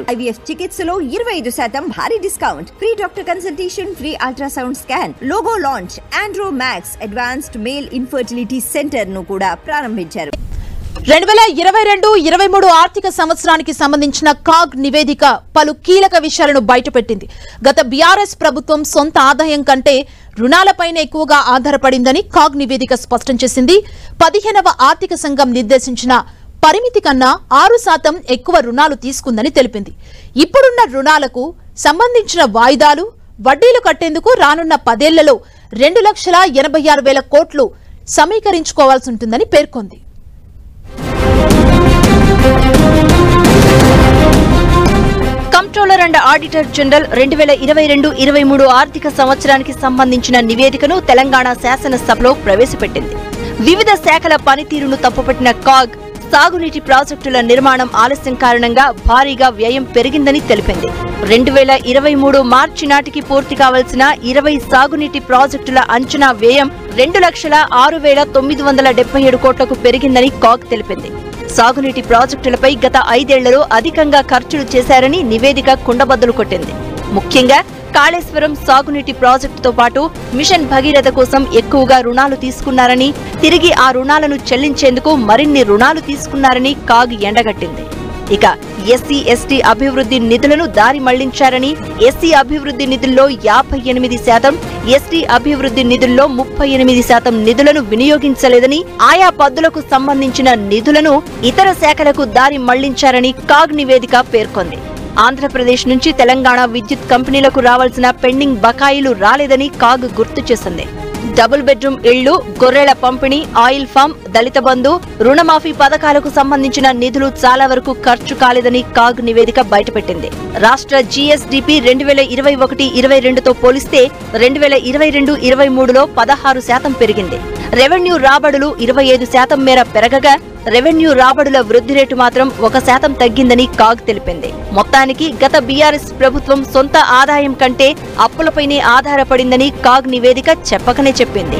IVF చికిత్సలో 25% భారీ discount, free doctor consultation, free ultrasound scan, logo launch, Andro max advanced male infertility centre ను కూడా ప్రారంభించారు. 2022-23 ఆర్థిక సంవత్సరానికి సంబంధించిన కాగ్ నివేదిక పలు కీలక విషయాలను బయటపెట్టింది. గత బీఆర్ఎస్ ప్రభుత్వం సొంత ఆదాయం కంటే రుణాలపైనే ఎక్కువగా ఆధారపడిందని కాగ్ నివేదిక స్పష్టం చేసింది. 15వ ఆర్థిక సంఘం నిర్దేశించిన పరిమితి కన్నా 6% ఎక్కువ రుణాలు తీసుకుందని తెలిపింది. ఇప్పుడున్న రుణాలకు సంబంధించిన వాయిదాలు, వడ్డీలు కట్టేందుకు రానున్న 10 ఏళ్లలో 2,86,000 కోట్లు సమీకరించుకోవాల్సి ఉంటుందని పేర్కొంది. కంట్రోలర్ అండ్ ఆడిటర్ జనరల్ 2022-23 ఆర్థిక సంవత్సరానికి సంబంధించిన నివేదికను తెలంగాణ శాసనసభలో ప్రవేశపెట్టింది. వివిధ శాఖల పనితీరును తప్పుపట్టిన కాగ్ సాగునీటి ప్రాజెక్టుల నిర్మాణం ఆలస్యం కారణంగా భారీగా వ్యయం పెరిగిందని తెలిపింది. 2023 మార్చి నాటికి పూర్తి కావాల్సిన 20 సాగునీటి ప్రాజెక్టుల అంచనా వ్యయం 2,06,977 కోట్లకు పెరిగిందని కాగ్ తెలిపింది. సాగునీటి ప్రాజెక్టులపై గత 5 ఏళ్లలో అధికంగా ఖర్చులు చేశారని నివేదిక కుండబద్దలు కొట్టింది. ముఖ్యంగా కాళేశ్వరం సాగునీటి ప్రాజెక్టుతో పాటు మిషన్ భగీరథ కోసం ఎక్కువగా రుణాలు తీసుకున్నారని, తిరిగి ఆ రుణాలను చెల్లించేందుకు మరిన్ని రుణాలు తీసుకున్నారని కాగ్ ఎండగట్టింది. ఇక ఎస్సీ ఎస్టీ అభివృద్ధి నిధులను దారి మళ్లించారని, ఎస్సీ అభివృద్ధి నిధుల్లో 58%, ఎస్టీ అభివృద్ధి నిధుల్లో 38% నిధులను వినియోగించలేదని, ఆయా పద్దులకు సంబంధించిన నిధులను ఇతర శాఖలకు దారి మళ్లించారని కాగ్ నివేదిక పేర్కొంది. ఆంధ్రప్రదేశ్ నుంచి తెలంగాణ విద్యుత్ కంపెనీలకు రావాల్సిన పెండింగ్ బకాయిలు రాలేదని కాగ్ గుర్తు చేసింది. డబుల్ బెడ్రూమ్ ఇళ్లు, గొర్రెల పంపిణీ, ఆయిల్ ఫామ్, దళిత బంధు, రుణమాఫీ పథకాలకు సంబంధించిన నిధులు చాలా వరకు ఖర్చు కాలేదని కాగ్ నివేదిక బయటపెట్టింది. రాష్ట్ర జీఎస్డీపీ 2021-22తో పోలిస్తే 2022-23లో 16% పెరిగింది. రెవెన్యూ రాబడులు 25% మేర పెరగగా, రెవెన్యూ రాబడుల వృద్ధి రేటు మాత్రం 1% తగ్గిందని కాగ్ తెలిపింది. మొత్తానికి గత బీఆర్ఎస్ ప్రభుత్వం సొంత ఆదాయం కంటే అప్పులపైనే ఆధారపడిందని కాగ్ నివేదిక చెప్పకనే చెప్పింది.